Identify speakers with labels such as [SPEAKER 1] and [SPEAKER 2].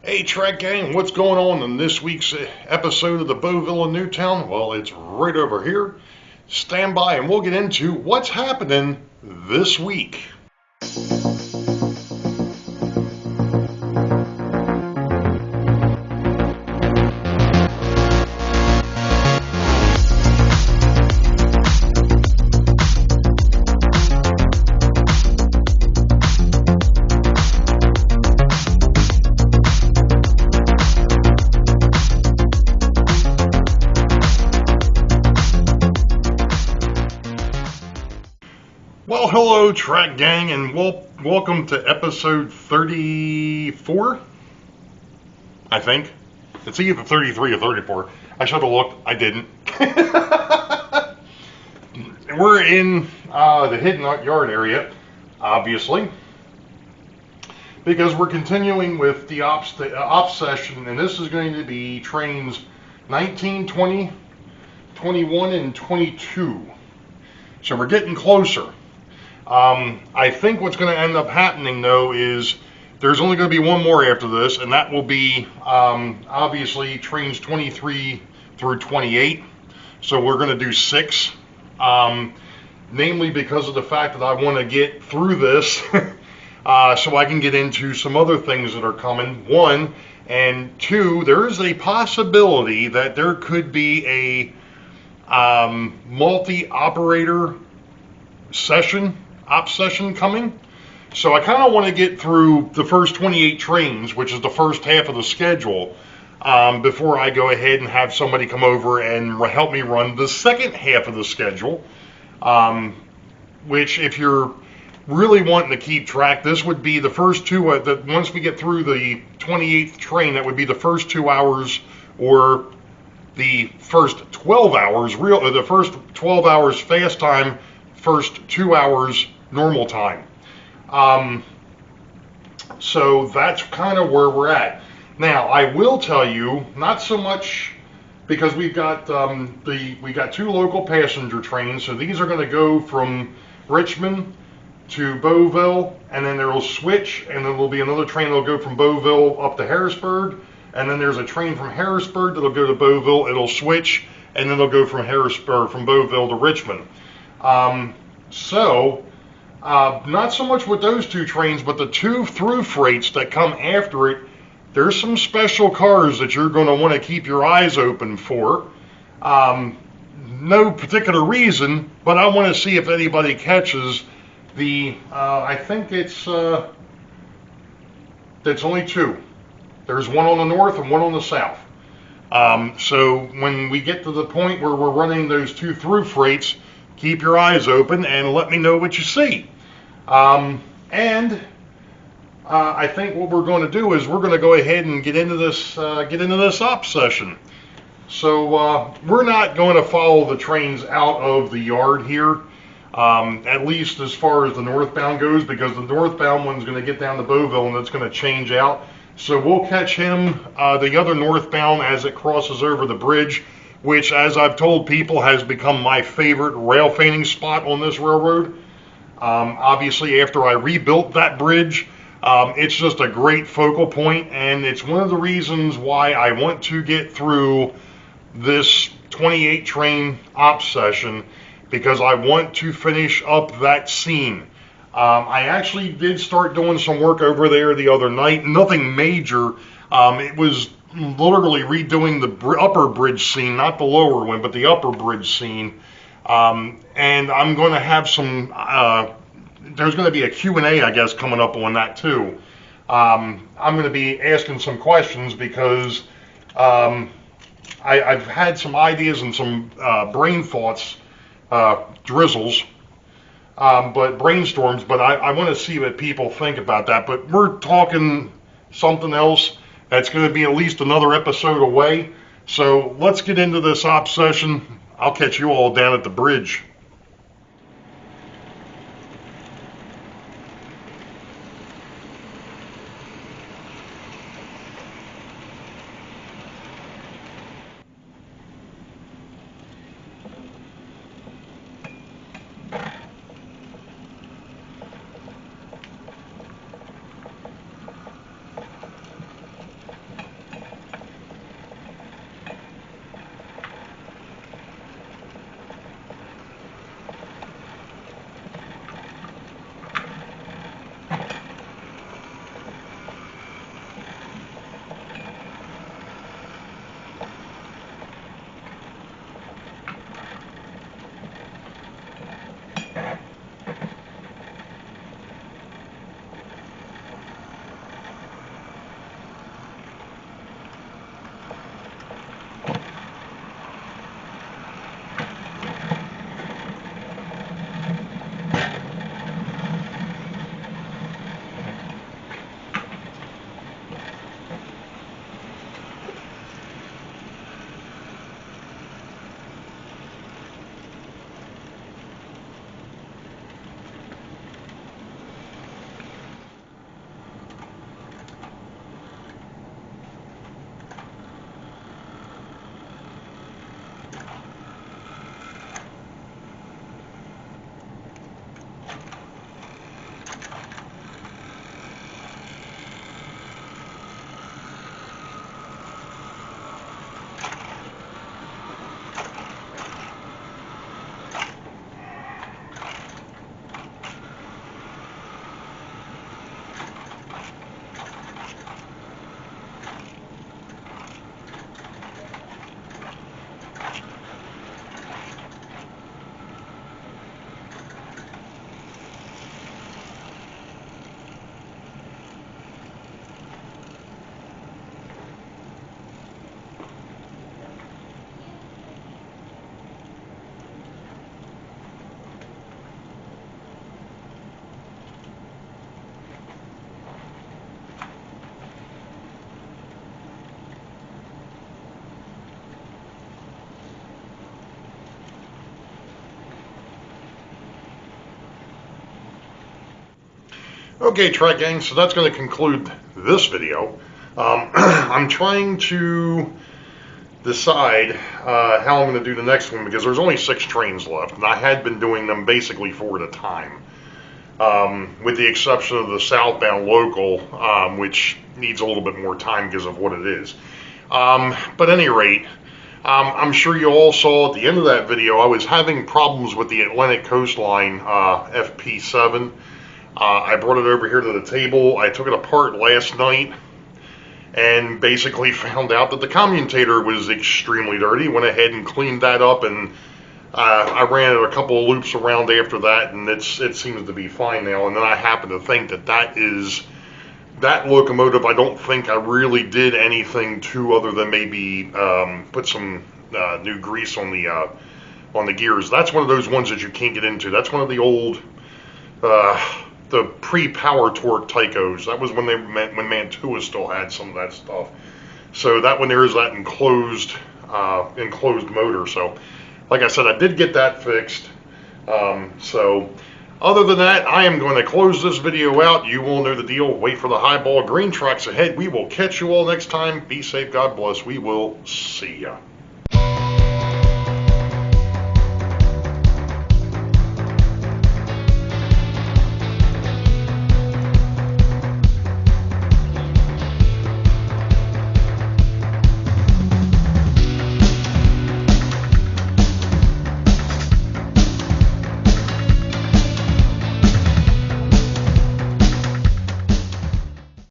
[SPEAKER 1] Hey Track Gang, what's going on in this week's episode of the Boeville in Newtown? Well, it's right over here. Stand by and we'll get into what's happening this week. Well, hello Track Gang, and welcome to episode 34, I think. It's either 33 or 34. I should have looked. I didn't. We're in the Hidden Yard area, obviously, because we're continuing with the ops session, and this is going to be trains 19, 20, 21, and 22. So we're getting closer. I think what's going to end up happening, though, is there's only going to be one more after this, and that will be obviously trains 23 through 28. So we're going to do 6, namely because of the fact that I want to get through this so I can get into some other things that are coming. 1, and 2, there is a possibility that there could be a multi-operator ops session coming. So I kind of want to get through the first 28 trains, which is the first half of the schedule, before I go ahead and have somebody come over and help me run the second half of the schedule, which, if you're really wanting to keep track, this would be the first 2, once we get through the 28th train, that would be the first 2 hours, or the first 12 hours, the first 12 hours fast time, first 2 hours normal time. So that's kind of where we're at. Now, I will tell you, not so much, because we've got we got 2 local passenger trains, so these are going to go from Richmond to Boeville, and then they'll switch, and then there'll be another train that'll go from Boeville up to Harrisburg, and then there's a train from Harrisburg that'll go to Boeville, it'll switch, and then they'll go from Boeville to Richmond. Not so much with those 2 trains, but the 2 through freights that come after it, there's some special cars that you're going to want to keep your eyes open for. No particular reason, but I want to see if anybody catches the, I think that's only 2. There's one on the north and one on the south. So when we get to the point where we're running those 2 through freights, keep your eyes open and let me know what you see. I think what we're going to do is we're going to go ahead and get into this ops session. So we're not going to follow the trains out of the yard here, at least as far as the northbound goes, because the northbound one's going to get down to Boeville and it's going to change out. So we'll catch him, the other northbound, as it crosses over the bridge, which, as I've told people, has become my favorite rail fanning spot on this railroad. Obviously, after I rebuilt that bridge, it's just a great focal point, and it's one of the reasons why I want to get through this 28 train ops session, because I want to finish up that scene. I actually did start doing some work over there the other night, nothing major. It was literally redoing the upper bridge scene, not the lower one, but the upper bridge scene. And I'm going to have some, there's going to be a Q&A, I guess, coming up on that too. I'm going to be asking some questions because I've had some ideas and some brain thoughts, drizzles, but brainstorms, but I want to see what people think about that. But we're talking something else that's going to be at least another episode away. So let's get into this ops session. I'll catch you all down at the bridge. Okay, Track Gang, so that's going to conclude this video. I'm trying to decide how I'm going to do the next one because there's only 6 trains left, and I had been doing them basically 4 at a time, with the exception of the southbound local, which needs a little bit more time because of what it is. But at any rate, I'm sure you all saw at the end of that video I was having problems with the Atlantic Coastline FP7. I brought it over here to the table. I took it apart last night and basically found out that the commutator was extremely dirty. Went ahead and cleaned that up, and I ran it a couple of loops around after that, and it seems to be fine now. And then I happen to think that locomotive, I don't think I really did anything to other than maybe put some new grease on the gears. That's one of those ones that you can't get into. That's one of the old the pre-power torque Tycos. That was when Mantua still had some of that stuff. So that one there is that enclosed motor. So like I said, I did get that fixed. So other than that, I am going to close this video out. You all know the deal. Wait for the highball green tracks ahead. We will catch you all next time. Be safe. God bless. We will see ya.